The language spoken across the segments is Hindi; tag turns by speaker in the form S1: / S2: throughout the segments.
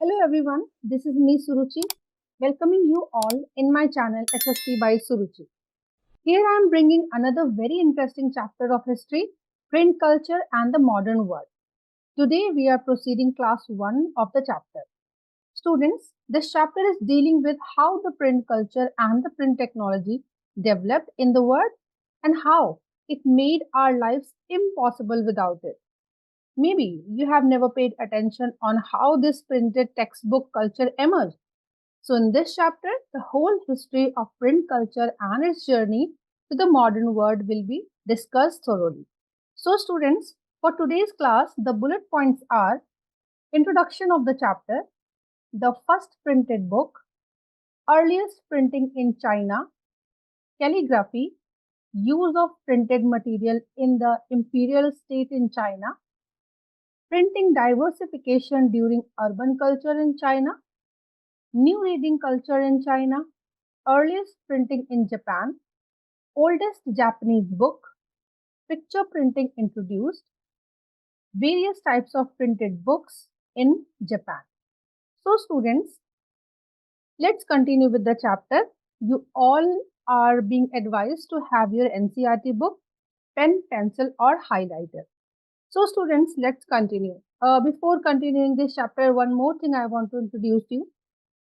S1: Hello everyone, this is me Suruchi, welcoming you all in my channel SST by Suruchi. Here I am bringing another very interesting chapter of history, print culture and the modern world. Today we are proceeding class 1 of the chapter. Students, this chapter is dealing with how the print culture and the print technology developed in the world and how it made our lives impossible without it. Maybe you have never paid attention on how this printed textbook culture emerged. So in this chapter, the whole history of print culture and its journey to the modern world will be discussed thoroughly. So students, for today's class, the bullet points are introduction of the chapter, the first printed book, earliest printing in China, calligraphy, use of printed material in the imperial state in China, printing diversification during urban culture in China, new reading culture in China, earliest printing in Japan, oldest Japanese book, picture printing introduced, various types of printed books in Japan. So students, let's continue with the chapter. You all are being advised to have your NCERT book, pen, pencil or highlighter. So students, let's continue. Before continuing this chapter, one more thing I want to introduce you.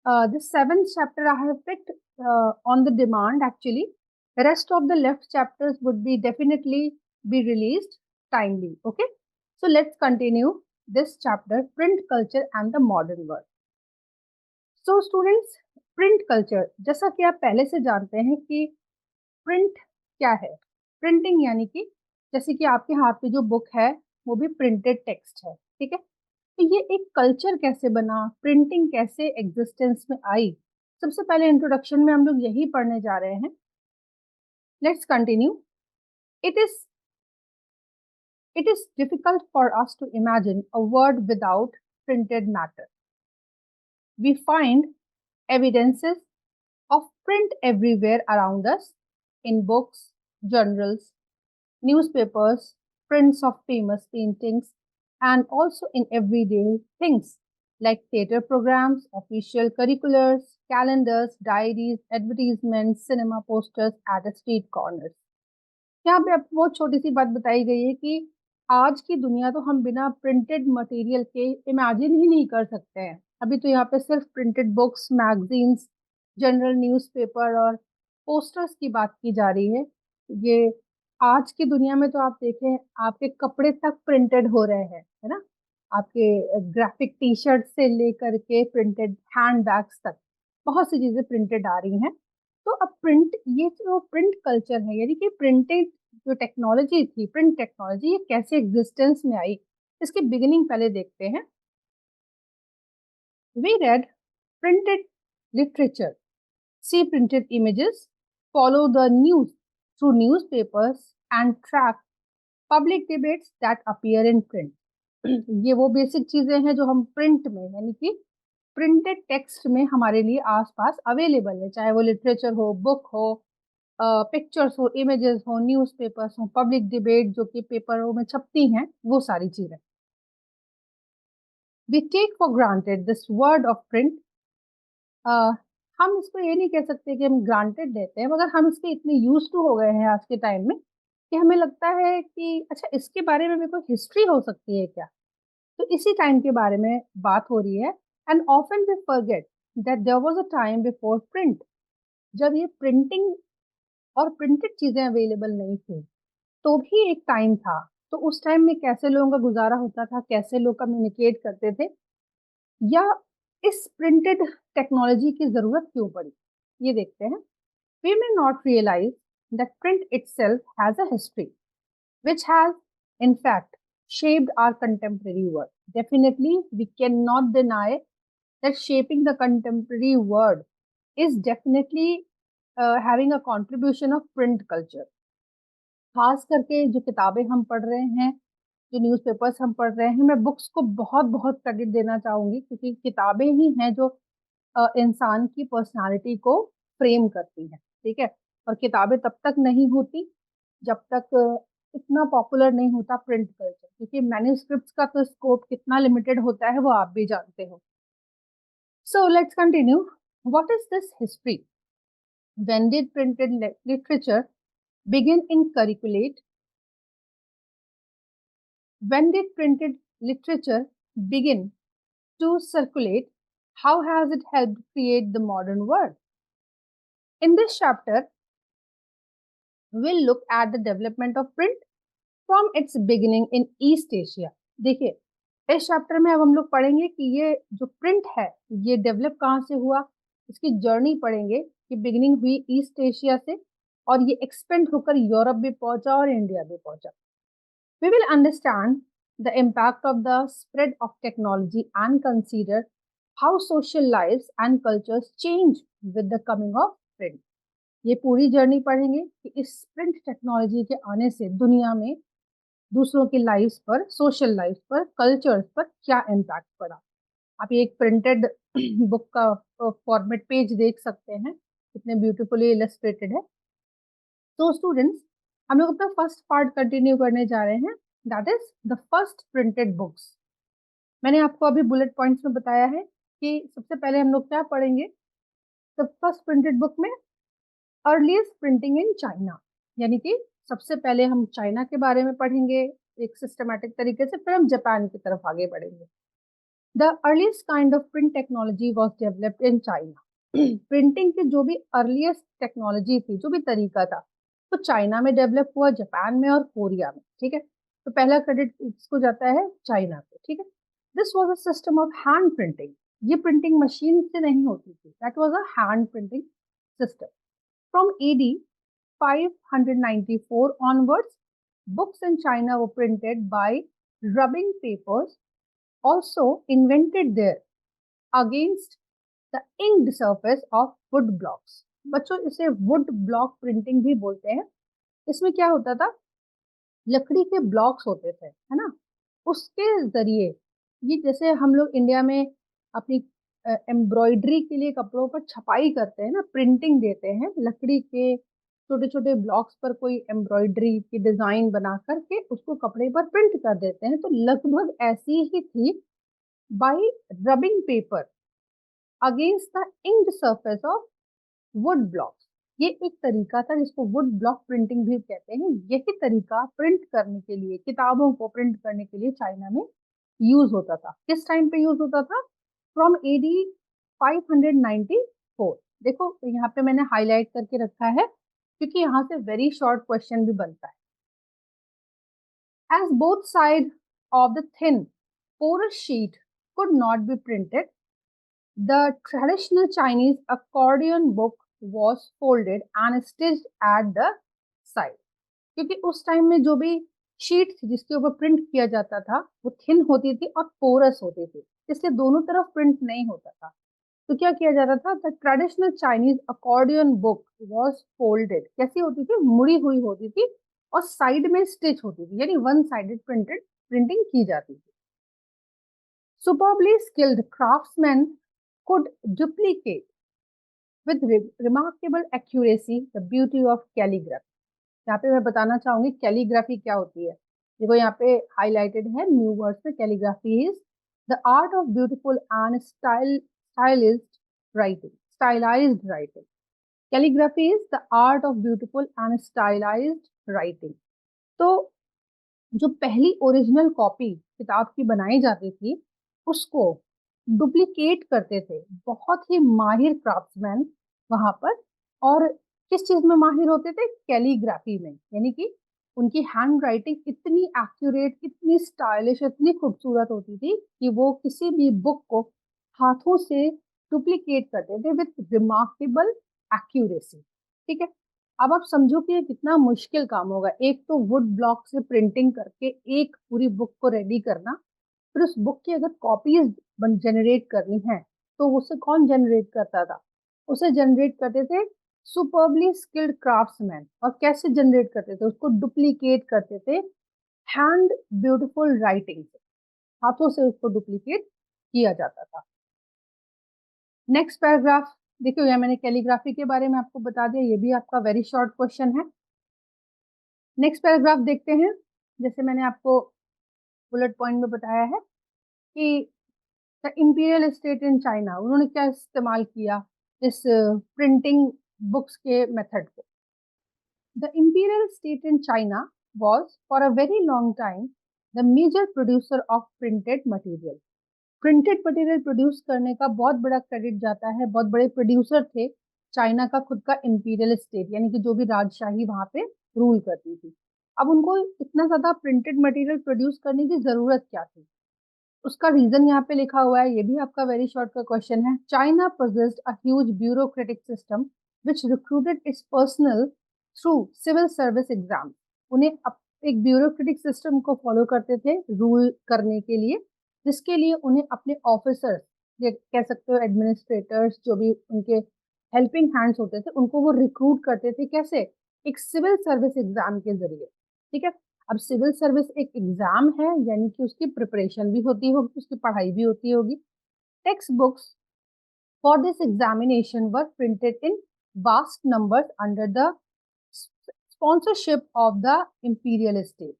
S1: The seventh chapter I have picked on the demand actually. The rest of the left chapters would be definitely be released timely. Okay. So let's continue this chapter, print culture and the modern world. So students, print culture, जैसा कि आप पहले से जानते हैं कि प्रिंट क्या है। प्रिंटिंग यानी कि जैसे कि आपके हाथ में जो बुक है वो भी प्रिंटेड टेक्स्ट है, ठीक है। तो ये एक कल्चर कैसे बना, प्रिंटिंग कैसे एग्जिस्टेंस में आई, सबसे पहले इंट्रोडक्शन में हम लोग यही पढ़ने जा रहे हैं। Let's continue. It is it is difficult for us to imagine a world without printed matter. We find evidences of print everywhere around us, in books, journals, newspapers, prints of famous paintings, and also in everyday things like theater programs, official curriculars, calendars, diaries, advertisements, cinema posters at the street corners. यहाँ पे आपको बहुत छोटी सी बात बताई गई है कि आज की दुनिया तो हम बिना प्रिंटेड मटेरियल के इमेजिन ही नहीं कर सकते हैं। अभी तो यहाँ पे सिर्फ printed books, magazines, general newspaper और पोस्टर्स की बात की जा रही है। ये आज की दुनिया में तो आप देखें, आपके कपड़े तक प्रिंटेड हो रहे हैं, है ना। आपके ग्राफिक टी शर्ट से लेकर के प्रिंटेड हैंड बैग्स तक बहुत सी चीजें प्रिंटेड आ रही हैं। तो अब प्रिंट, ये जो प्रिंट कल्चर है यानी कि प्रिंटेड जो टेक्नोलॉजी थी, प्रिंट टेक्नोलॉजी, ये कैसे एग्जिस्टेंस में आई, इसकी बिगिनिंग पहले देखते हैं। We read printed literature, see printed images, follow the news through newspapers and track public debates that appear in print. ये वो बेसिक चीजें हैं जो हम प्रिंट में यानी कि प्रिंटेड टेक्स्ट में हमारे लिए आसपास अवेलेबल है, चाहे वो लिटरेचर हो, बुक हो, पिक्चर्स हो, इमेजेस हो, न्यूज़पेपर्स हो, पब्लिक डिबेट जो कि पेपरों में छपती हैं, वो सारी चीजें। We take for granted this word of print. हम इसको ये नहीं कह सकते कि हम ग्रांटेड लेते हैं, मगर हम इसके इतने यूज टू हो गए हैं आज के टाइम में कि हमें लगता है कि अच्छा, इसके बारे में भी कोई हिस्ट्री हो सकती है क्या। तो इसी टाइम के बारे में बात हो रही है। And often we forget that there was a time before print, जब ये प्रिंटिंग और प्रिंटेड चीजें अवेलेबल नहीं थी, तो भी एक टाइम था। तो उस टाइम में कैसे लोगों का गुजारा होता था, कैसे लोग कम्युनिकेट करते थे, या इस प्रिंटेड टेक्नोलॉजी की जरूरत क्यों पड़ी, ये देखते हैं। We may not realize that print itself has a history, which has, in fact, shaped our contemporary world. Definitely, we cannot deny that shaping the contemporary world is definitely having a contribution of print culture. खास करके जो किताबें हम पढ़ रहे हैं, जो न्यूज़पेपर्स हम पढ़ रहे हैं, मैं बुक्स को बहुत बहुत क्रेडिट देना चाहूंगी, क्योंकि किताबें ही हैं जो इंसान की पर्सनालिटी को फ्रेम करती हैं, ठीक है। और किताबें तब तक नहीं होती जब तक इतना पॉपुलर नहीं होता प्रिंट कल्चर, क्योंकि मैन्युस्क्रिप्ट्स का तो स्कोप कितना लिमिटेड होता है वो आप भी जानते हो। So let's continue. What is this history? When did printed literature begin in curriculate? When did printed literature begin to circulate? How has it helped create the modern world? In this chapter, we'll look at the development of print from its beginning in East Asia. देखिए, इस चैप्टर में अब हम लोग पढ़ेंगे कि ये जो प्रिंट है ये डेवलप कहाँ से हुआ, इसकी जर्नी पढ़ेंगे कि बिगिनिंग हुई ईस्ट एशिया से और ये एक्सपेंड होकर यूरोप भी पहुंचा और इंडिया भी पहुंचा. We will understand the impact of the spread of technology and consider how social lives and cultures change with the coming of print. ये पूरी जर्नी पढ़ेंगे कि इस प्रिंट टेक्नोलॉजी के आने से दुनिया में दूसरों की लाइफ पर, सोशल लाइफ पर, कल्चर्स पर क्या इम्पैक्ट पड़ा. आप ये एक प्रिंटेड बुक का फॉर्मेट पेज देख सकते हैं, कितने ब्यूटीफुली इलस्ट्रेटेड है. तो स्टूडेंट्स, हम लोग अपना फर्स्ट पार्ट कंटिन्यू करने जा रहे हैं, that is the first printed books. मैंने आपको अभी बुलेट पॉइंट्स में बताया है कि सबसे पहले हम लोग क्या पढ़ेंगे. द फर्स्ट प्रिंटेड बुक में अर्लीस्ट प्रिंटिंग इन चाइना, यानी कि सबसे पहले हम चाइना के बारे में पढ़ेंगे एक सिस्टमैटिक तरीके से, फिर हम जापान की तरफ आगे बढ़ेंगे. The earliest kind of print technology was developed in China. Printing की जो भी अर्लीस्ट टेक्नोलॉजी थी, जो भी तरीका था, तो चाइना में डेवलप हुआ, जापान में और कोरिया में. ठीक है, तो पहला क्रेडिट इसको जाता है चाइना पे. ठीक है, this was a system of hand printing. ये प्रिंटिंग मशीन से नहीं होती थी, that was a hand printing system. From AD 594 onwards, books in China were printed by rubbing papers, also invented there, against the inked surface of wood blocks. बच्चों, इसे wood block printing भी बोलते हैं. इसमें क्या होता था, लकड़ी के ब्लॉक्स होते थे, है ना, उसके जरिए ये जैसे हम लोग इंडिया में अपनी एम्ब्रॉयडरी के लिए कपड़ों पर छपाई करते हैं ना, प्रिंटिंग देते हैं, लकड़ी के छोटे छोटे ब्लॉक्स पर कोई एम्ब्रॉयडरी की डिजाइन बना करके उसको कपड़े पर प्रिंट कर देते हैं. तो लगभग ऐसी ही थी, bye rubbing paper against the inked surface of would blocks. ये एक तरीका था जिसको वुड ब्लॉक प्रिंटिंग भी कहते हैं. यही तरीका प्रिंट करने के लिए, किताबों को प्रिंट करने के लिए चाइना में यूज होता था. किस टाइम पे यूज होता था? From AD 594. देखो यहाँ पे मैंने हाईलाइट करके रखा है क्योंकि यहाँ से वेरी शॉर्ट क्वेश्चन भी बनता है. As both sides of the thin porous sheet could not be printed, the traditional Chinese accordion book was folded and stitched at the side. क्योंकि उस टाइम में जो भी शीट थी जिसके ऊपर प्रिंट किया जाता था वो थिन होती थी और पोरस होती थी, इसलिए दोनों तरफ प्रिंट नहीं होता था. तो क्या किया जाता था, the traditional Chinese accordion book was folded. कैसी होती थी? मुड़ी हुई होती थी और साइड में स्टिच होती थी, यानी वन साइडेड प्रिंटिंग की जाती थी. Superbly skilled craftsmen could duplicate with remarkable accuracy the beauty of calligraphy. यहाँ पे मैं बताना चाहूंगी कैलीग्राफी क्या होती है. देखो यहाँ पे हाईलाइटेड है न्यू वर्ड्स में, calligraphy is the art of beautiful and stylised writing. Calligraphy is the art of beautiful and stylised writing. तो जो पहली ओरिजिनल कॉपी किताब की बनाई जाती थी उसको डुप्लीकेट करते थे बहुत ही माहिर क्राफ्ट्समैन वहां पर. और किस चीज में माहिर होते थे? कैलीग्राफी में. यानी कि उनकी हैंड राइटिंग इतनी एक्यूरेट, इतनी स्टाइलिश, इतनी खूबसूरत होती थी कि वो किसी भी बुक को हाथों से डुप्लीकेट करते थे विथ रिमार्केबल एक्यूरेसी. ठीक है, अब आप समझो कि ये कितना मुश्किल काम होगा. एक तो वुड ब्लॉक से प्रिंटिंग करके एक पूरी बुक को रेडी करना, फिर उस बुक की अगर कॉपीज जनरेट करनी है तो उसे कौन जनरेट करता था? उसे जनरेट करते थे सुपरबली स्किल्ड क्राफ्ट्समैन. और कैसे जनरेट करते थे? उसको डुप्लीकेट करते थे हैंड ब्यूटीफुल राइटिंग से, हाथों से उसको डुप्लीकेट किया जाता था. नेक्स्ट पैराग्राफ देखिए, यहाँ मैंने कैलीग्राफी के बारे में आपको बता दिया, ये भी आपका वेरी शॉर्ट क्वेश्चन है. नेक्स्ट पैराग्राफ देखते हैं. जैसे मैंने आपको बुलेट पॉइंट में बताया है कि the imperial state in China, उन्होंने क्या इस्तेमाल किया इस प्रिंटिंग बुक्स के मेथड को? The imperial state in China was for a very long time the major producer of printed material. Printed material produce करने का बहुत बड़ा क्रेडिट जाता है, बहुत बड़े प्रोड्यूसर थे चाइना का खुद का इंपीरियल स्टेट, यानी कि जो भी राजशाही वहां पे रूल करती थी। अब उनको इतना ज्यादा प्रिंटेड मटेरियल प्रोड्यूस करने की जरूरत क्या थी? उसका रीजन यहाँ पे लिखा हुआ है, ये भी आपका वेरी शॉर्ट का क्वेश्चन है। China possessed a huge bureaucratic system which recruited its personnel through civil service exam। उन्हें एक ब्यूरोक्रेटिक सिस्टम को फॉलो करते थे रूल करने के लिए, जिसके लिए उन्हें अपने ऑफिसर्स, ये कह सकते हो एडमिनिस्ट्रेटर्स, जो भी उनके हेल्पिंग हैंड्स होते थे, उनको वो रिक्रूट करते थे। कैसे? एक सिविल सर्विस एग्जाम के जरिए। ठीक है, अब सिविल सर्विस एक एग्जाम है, यानी कि उसकी प्रिपरेशन भी होती होगी, उसकी पढ़ाई भी होती होगी। Text books for this examination were printed in vast numbers under the sponsorship of the imperial state.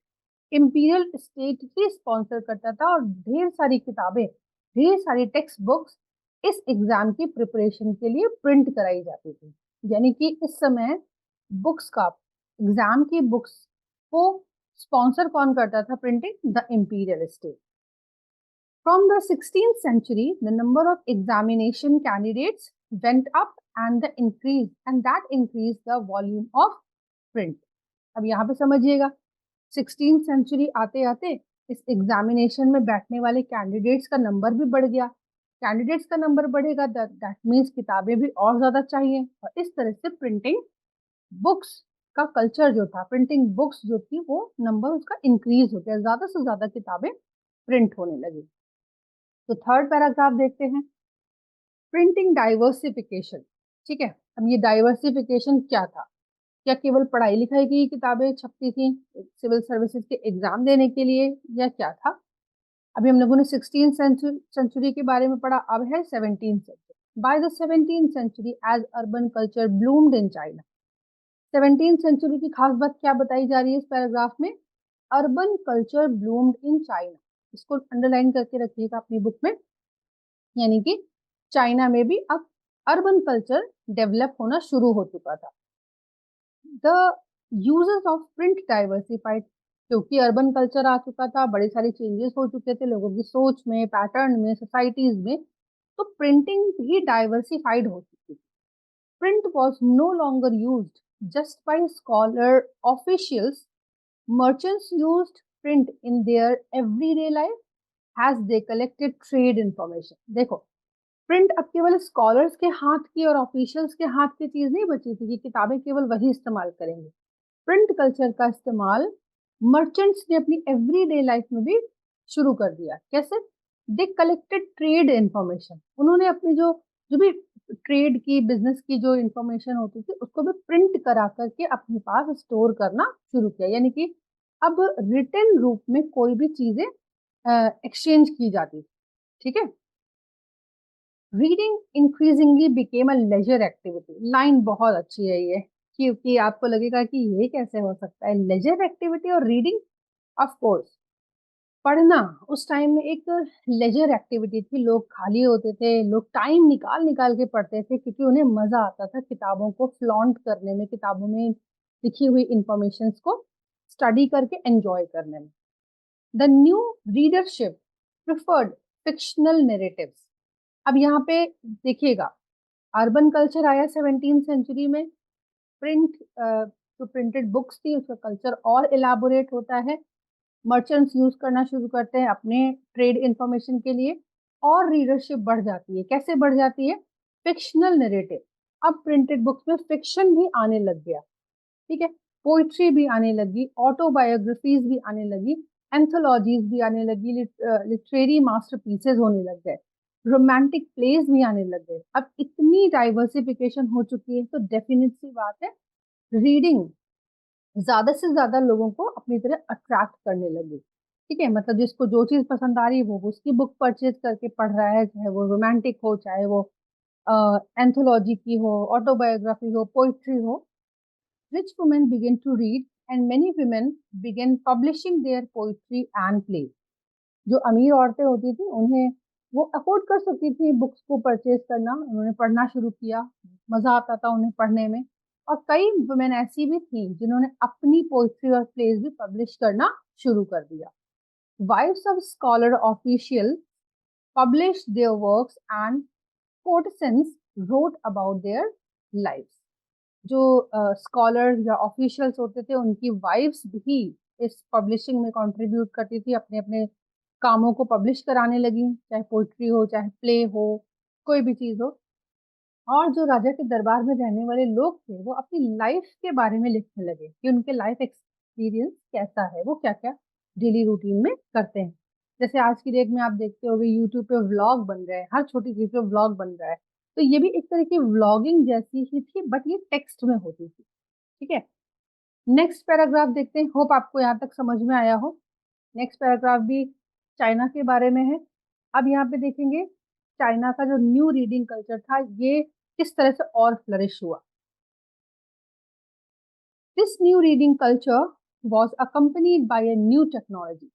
S1: Imperial state he sponsor करता था और ढेर सारी किताबें, ढेर सारी टेक्स्ट बुक्स इस एग्जाम की प्रिपरेशन के लिए प्रिंट कराई जाती थी। यानी कि इस समय बुक्स का, एग्जाम की बुक्स को स्पॉन्सर कौन करता था? Printing, the imperial state. From the 16th century, the number of examination candidates went up and that increased the volume of print। अब यहाँ पे समझिएगा, 16th सेंचुरी आते आते इस एग्जामिनेशन में बैठने वाले कैंडिडेट्स का नंबर भी बढ़ गया। कैंडिडेट्स का नंबर बढ़ेगा, दैट मीन्स किताबें भी और ज्यादा चाहिए, और इस तरह से प्रिंटिंग बुक्स का कल्चर जो था, प्रिंटिंग बुक्स जो थी, वो नंबर उसका इंक्रीज हो गया, ज्यादा से ज्यादा किताबें प्रिंट होने लगी। तो थर्ड पैराग्राफ देखते हैं, प्रिंटिंग डाइवर्सिफिकेशन। ठीक है, अब ये डाइवर्सिफिकेशन क्या था? क्या केवल पढ़ाई लिखाई की किताबें छपती थी सिविल सर्विसेज के एग्जाम देने के लिए, या क्या था? अभी हम लोगों ने 16th सेंचुरी के बारे में पढ़ा, अब है 17th century. By the 17th century as urban culture bloomed in China. 17th century की खास बात क्या बताई जा रही है इस पैराग्राफ में? Urban culture bloomed in China. इसको अंडरलाइन करके रखिएगा अपनी बुक में, यानी कि चाइना में भी अब अर्बन कल्चर डेवलप होना शुरू हो चुका था। The uses of print diversified, क्योंकि अर्बन कल्चर आ चुका था, बड़े सारे चेंजेस हो चुके थे लोगों की सोच में, पैटर्न में, सोसाइटीज में, तो प्रिंटिंग भी डाइवर्सिफाइड हो चुकी थी। Print was no longer used just by scholar officials. Merchants used print in their everyday life as they collected trade information। देखो, प्रिंट अब केवल स्कॉलर्स के हाथ की और ऑफिशियल्स के हाथ की चीज नहीं बची थी कि किताबें केवल वही इस्तेमाल करेंगे। प्रिंट कल्चर का इस्तेमाल मर्चेंट्स ने अपनी एवरीडे लाइफ में भी शुरू कर दिया। कैसे? They collected trade information. उन्होंने अपनी जो जो भी ट्रेड की, बिजनेस की जो इंफॉर्मेशन होती थी, उसको भी प्रिंट करा करके अपने पास स्टोर करना शुरू किया। यानी कि अब रिटन रूप में कोई भी चीजें एक्सचेंज की जाती थी। ठीक है, reading increasingly became a leisure activity. Line बहुत अच्छी है ये, क्योंकि आपको लगेगा कि ये कैसे हो सकता है, लेजर एक्टिविटी और रीडिंग। ऑफ कोर्स, पढ़ना उस टाइम में एक लेजर एक्टिविटी थी, लोग खाली होते थे, लोग टाइम निकाल निकाल के पढ़ते थे, क्योंकि उन्हें मजा आता था किताबों को फ्लॉन्ट करने में, किताबों में लिखी हुई इंफॉर्मेशन को स्टडी करके एंजॉय करने में। The new readership preferred fictional narratives. अब यहाँ पे देखिएगा, अर्बन कल्चर आया 17th सेंचुरी में, प्रिंट जो प्रिंटेड बुक्स थी उसका कल्चर और इलाबोरेट होता है, मर्चेंट्स यूज करना शुरू करते हैं अपने ट्रेड इंफॉर्मेशन के लिए, और रीडरशिप बढ़ जाती है। कैसे बढ़ जाती है? Fictional narrative. अब प्रिंटेड बुक्स में फिक्शन भी आने लग गया। ठीक है, पोइट्री भी आने लगी, ऑटोबायोग्राफीज भी आने लगी, एंथोलॉजीज भी आने लगी, लिटरेरी मास्टरपीसेस होने लग गए, रोमांटिक प्लेस भी आने लग गए। अब इतनी डाइवर्सिफिकेशन हो चुकी है, तो डेफिनेट सी बात है, रीडिंग ज्यादा से ज्यादा लोगों को अपनी तरह अट्रैक्ट करने लगी। ठीक है, मतलब जिसको जो चीज पसंद आ रही है वो उसकी बुक परचेज करके पढ़ रहा है, चाहे वो रोमांटिक हो, चाहे वो एंथोलॉजी की हो, ऑटोबायोग्राफी हो, पोइट्री हो। Rich women began to read and many women began publishing their poetry and plays। जो अमीर औरतें होती थी, उन्हें वो अफोर्ड कर सकती थी बुक्स को परचेज करना, उन्होंने पढ़ना शुरू किया, मजा आता था उन्हें पढ़ने में। और कई वुमेन ऐसी भी थी जिन्होंने अपनी पोइट्री और प्लेज भी पब्लिश करना शुरू कर दिया। Wives of scholar official published their works and courtesans wrote about their lives। जो स्कॉलर या ऑफिशियल्स होते थे उनकी वाइफ्स भी इस पब्लिशिंग में कंट्रीब्यूट करती थी, अपने अपने कामों को पब्लिश कराने लगी, चाहे पोइट्री हो चाहे प्ले हो, कोई भी चीज हो। और जो राजा के दरबार में रहने वाले लोग थे वो अपनी लाइफ के बारे में लिखने लगे कि उनके लाइफ एक्सपीरियंस कैसा है, वो क्या क्या डेली रूटीन में करते हैं। जैसे आज की डेट में आप देखते होंगे यूट्यूब पे व्लॉग बन रहे हैं, हर छोटी चीज पे व्लॉग बन रहा है। तो ये भी एक तरह की व्लॉगिंग जैसी ही थी, बट ये टेक्स्ट में होती थी। ठीक है, नेक्स्ट पैराग्राफ देखते हैं, होप आपको यहाँ तक समझ में आया हो। नेक्स्ट पैराग्राफ भी चाइना के बारे में है। अब यहाँ पे देखेंगे चाइना का जो न्यू रीडिंग कल्चर था ये किस तरह से और फ्लरिश हुआ। This new reading culture was accompanied by a new technology.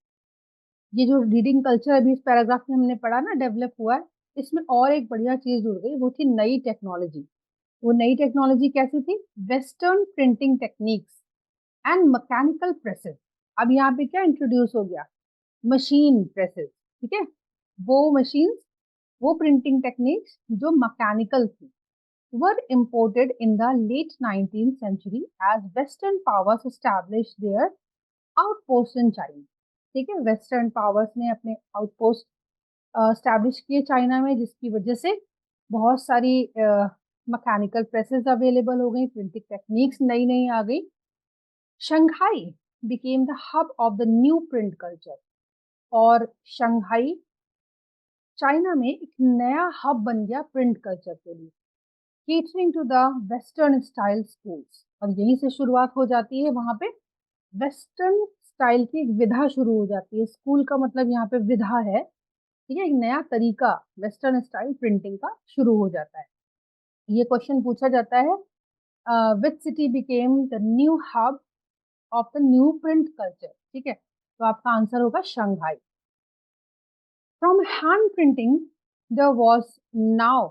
S1: ये जो रीडिंग कल्चर अभी इस पैराग्राफ में हमने पढ़ा ना, डेवलप हुआ है, इसमें और एक बढ़िया चीज जुड़ गई, वो थी नई टेक्नोलॉजी। वो नई टेक्नोलॉजी कैसी थी? Western printing techniques and mechanical presses. अब यहाँ पे क्या इंट्रोड्यूस हो गया? Machine presses. ठीक है, वो मशीन्स, वो प्रिंटिंग टेक्निक्स जो मैकेनिकल थी, were imported in the late 19th century as Western powers established their outposts in China। ठीक है, वेस्टर्न पावर्स ने अपने आउटपोस्ट स्टैब्लिश किए चाइना में, जिसकी वजह से बहुत सारी मैकेनिकल प्रेसेस अवेलेबल हो गई, प्रिंटिंग टेक्निक्स नई नई आ गई। Shanghai became the hub of the new print culture. और शंघाई चाइना में एक नया हब बन गया प्रिंट कल्चर के लिए, catering to the western style schools. और यहीं से शुरुआत हो जाती है, वहां पे वेस्टर्न स्टाइल की एक विधा शुरू हो जाती है। स्कूल का मतलब यहाँ पे विधा है। ठीक है, एक नया तरीका वेस्टर्न स्टाइल प्रिंटिंग का शुरू हो जाता है। ये क्वेश्चन पूछा जाता है, which city became the new hub of the new print culture. ठीक है, तो आपका आंसर होगा Shanghai. From hand printing there was now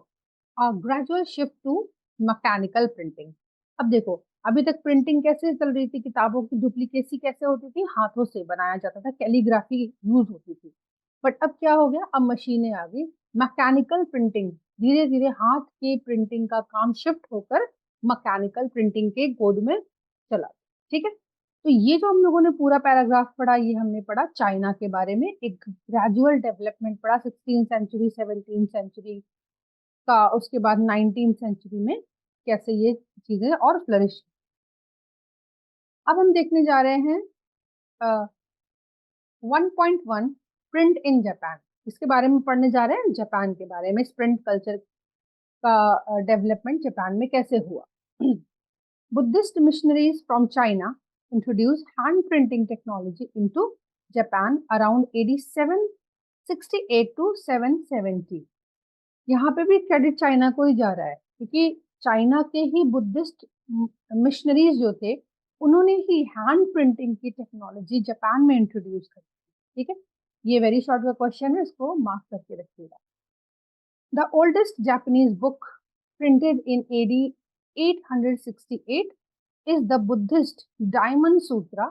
S1: a gradual shift to mechanical printing. अब देखो, अभी तक प्रिंटिंग कैसे चल रही थी, किताबों की डुप्लीकेसी कैसे होती थी, हाथों से बनाया जाता था, कैलीग्राफी यूज होती थी। बट अब क्या हो गया, अब मशीनें आ गई, मैकेनिकल प्रिंटिंग। धीरे धीरे हाथ की प्रिंटिंग का काम शिफ्ट होकर मैकेनिकल प्रिंटिंग के कोड में चला। ठीक है, तो ये जो हम लोगों ने पूरा पैराग्राफ पढ़ा, ये हमने पढ़ा चाइना के बारे में, एक ग्रेजुअल डेवलपमेंट पढ़ा 16th सेंचुरी 17th सेंचुरी का, उसके बाद 19th सेंचुरी में कैसे ये चीजें और फ्लरिश। अब हम देखने जा रहे हैं 1.1 प्रिंट इन जापान। इसके बारे में पढ़ने जा रहे हैं, जापान के बारे में, प्रिंट कल्चर का डेवलपमेंट जापान में कैसे हुआ। Buddhist missionaries from China introduce hand printing technology into Japan around AD 768 to 770। यहाँ पे भी क्रेडिट चाइना को ही जा रहा है, क्योंकि चाइना के ही बुद्धिस्ट मिशनरीज जो थे, उन्होंने ही हैंड प्रिंटिंग की टेक्नोलॉजी जापान में इंट्रोड्यूस करी। ठीक है, ये वेरी शॉर्ट का क्वेश्चन है, इसको मार्क करके रखिएगा। The oldest Japanese book printed in AD 868 is the Buddhist Diamond Sutra,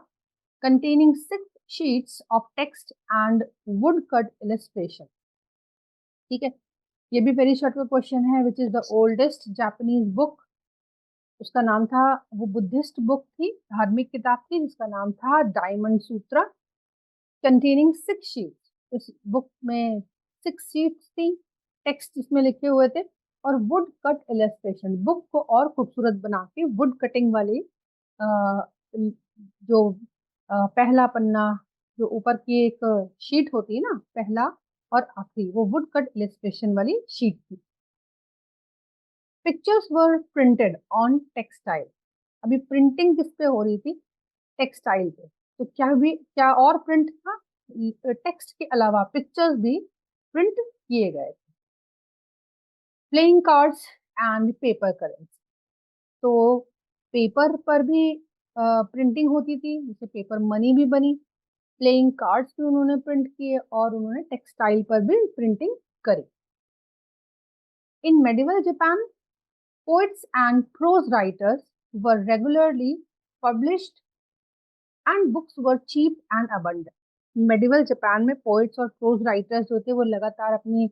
S1: containing 6 sheets of text and woodcut illustration। ठीक है, ये भी वेरी शॉर्ट का क्वेश्चन है, which is the oldest Japanese book. उसका नाम था, वो बुद्धिस्ट बुक थी, धार्मिक किताब थी, जिसका नाम था डायमंड सूत्रा, कंटेनिंग 6 शीट्स। इस बुक में 6 शीट्स थी, टेक्स्ट इसमें लिखे हुए थे, और वुड कट इलस्ट्रेशन, बुक को और खूबसूरत बना के वुड कटिंग वाली जो पहला पन्ना, जो ऊपर की एक शीट होती है ना, पहला और आखिरी, वो वुड कट इलस्ट्रेशन वाली शीट थी। Pictures were printed on textile. अभी प्रिंटिंग किस पे हो रही थी? टेक्सटाइल पे। तो क्या और प्रिंट था? टेक्स्ट के अलावा पिक्चर्स भी प्रिंट किए गए थे। Playing cards and paper currency. तो पेपर पर भी प्रिंटिंग होती थी, जैसे पेपर मनी भी बनी, प्लेइंग कार्ड्स भी उन्होंने प्रिंट किए, और उन्होंने टेक्सटाइल पर भी प्रिंटिंग करी। In medieval Japan, poets and prose writers were regularly published and books were cheap and abundant. Medieval Japan में पोइट्स और प्रोज राइटर्स जो थे वो लगातार अपनी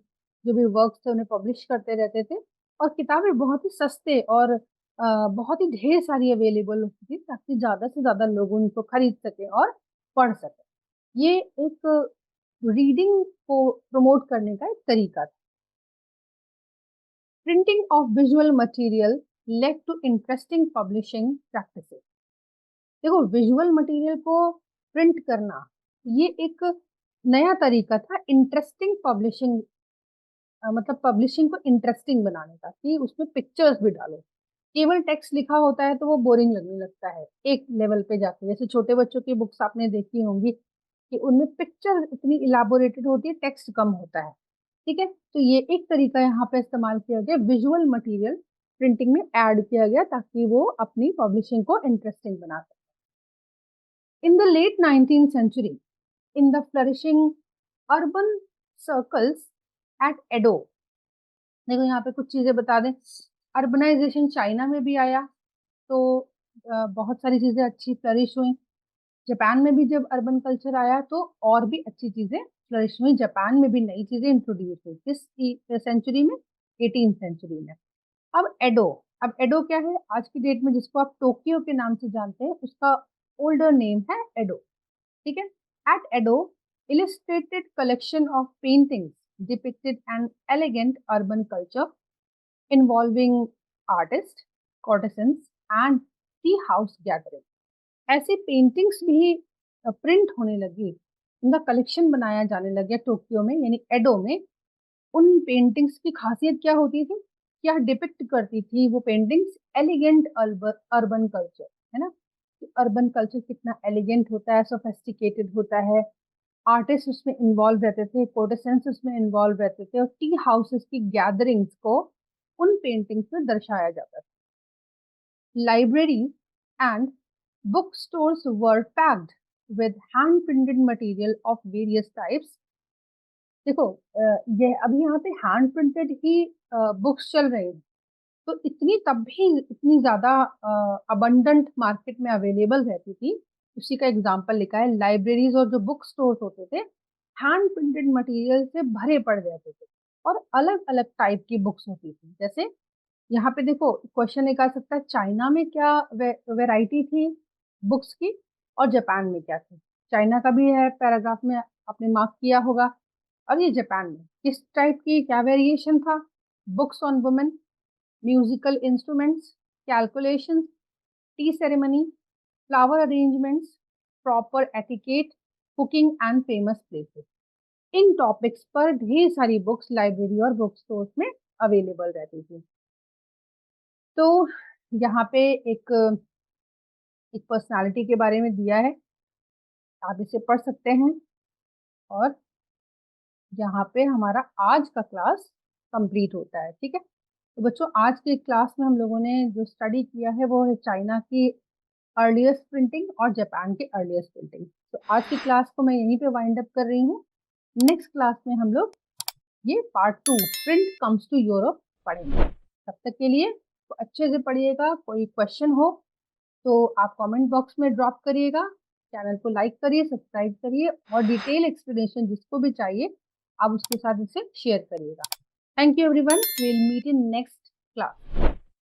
S1: जो भी वर्क्स थे उन्हें पब्लिश करते रहते थे और किताबें बहुत ही सस्ते और बहुत ही ढेर सारी अवेलेबल होती थी ताकि ज़्यादा से ज़्यादा लोग उनको खरीद सके और पढ़ सके। ये एक रीडिंग को प्रमोट करने का एक तरीका था। Printing of visual material led to interesting publishing practices. देखो, विजुअल मटेरियल को प्रिंट करना ये एक नया तरीका था इंटरेस्टिंग पब्लिशिंग, मतलब पब्लिशिंग को इंटरेस्टिंग बनाने का कि उसमें पिक्चर्स भी डालो। केवल टेक्स्ट लिखा होता है तो वो बोरिंग लगने लगता है एक लेवल पे जाके। जैसे छोटे बच्चों की बुक्स आपने देखी होंगी कि उनमें पिक्चर इतनी इलाबोरेटेड होती है, टेक्स्ट कम होता है। ठीक है, तो ये एक तरीका यहाँ पे इस्तेमाल किया गया, विजुअल मटेरियल प्रिंटिंग में ऐड किया गया ताकि वो अपनी पब्लिशिंग को इंटरेस्टिंग बना सके। In the late 19th century, in the flourishing urban circles at Edo, देखो यहाँ पे कुछ चीजें बता दें। अर्बनाइजेशन चाइना में भी आया तो बहुत सारी चीजें अच्छी फ्लरिश हुई। जापान में भी जब अर्बन कल्चर आया तो और भी अच्छी चीजें फ्लरिश हुई। जापान में भी नई चीजें इंट्रोड्यूस हुई किस सेंचुरी में? 18th सेंचुरी में। अब एडो क्या है? आज की डेट में जिसको आप टोक्यो के नाम से जानते हैं उसका ओल्डर नेम है एडो। ठीक है, at Edo illustrated collection of paintings depicted an elegant urban culture involving artists, courtesans and tea house gathering। ऐसी पेंटिंग्स भी प्रिंट होने लगी, उनका कलेक्शन बनाया जाने लगा टोक्यो में यानी एडो में। उन पेंटिंग्स की खासियत क्या होती थी, क्या डिपिक्ट करती थी वो पेंटिंग्स? एलिगेंट अर्बन कल्चर, है ना, अर्बन कल्चर कितना एलिगेंट होता है, सोफिस्टिकेटेड होता है। आर्टिस्ट उसमें इन्वॉल्व रहते थे, कोर्टेसेंस उसमें इन्वॉल्व रहते थे और टी हाउसेस की गैदरिंग्स को उन पेंटिंग्स में दर्शाया जाता था। Libraries and book stores were packed with hand printed material of various types. देखो, ये अभी यहाँ पे हैंड प्रिंटेड ही बुक्स चल रही हैं तो इतनी तब भी इतनी ज्यादा अबंडेंट मार्केट में अवेलेबल रहती थी। उसी का एग्जांपल लिखा है, लाइब्रेरीज और जो बुक स्टोर्स होते थे हैंड प्रिंटेड मटेरियल से भरे पड़ जाते थे और अलग अलग टाइप की बुक्स होती थी। जैसे यहाँ पे देखो क्वेश्चन एक आ सकता है, चाइना में क्या वैरायटी थी बुक्स की और जापान में क्या थी? चाइना का भी है पैराग्राफ में, आपने मार्क किया होगा। और ये जापान में किस टाइप की क्या वेरिएशन था? Books on women, musical instruments, calculations, T ceremony, flower arrangements, proper etiquette, cooking and famous places. In topics पर ढेर सारी बुक्स लाइब्रेरी और बुक स्टोर्स में अवेलेबल रहती थी। तो यहाँ पे एक एक पर्सनालिटी के बारे में दिया है, आप इसे पढ़ सकते हैं। और यहाँ पे हमारा आज का क्लास कंप्लीट होता है। ठीक है, तो बच्चों आज के क्लास में हम लोगों ने जो स्टडी किया है वो है चाइना की अर्लीस्ट प्रिंटिंग और जापान की अर्लीस्ट प्रिंटिंग। तो आज की क्लास को मैं यहीं पे वाइंड अप कर रही हूँ। नेक्स्ट क्लास में हम लोग ये part 2 print comes to Europe पढ़ेंगे। तब तक के लिए तो अच्छे से पढ़िएगा। कोई क्वेश्चन हो तो आप कमेंट बॉक्स में ड्रॉप करिएगा। चैनल को लाइक करिए, सब्सक्राइब करिए और डिटेल एक्सप्लेनेशन जिसको भी चाहिए आप उसके साथ इसे शेयर करिएगा। Thank you everyone, we will meet in next class.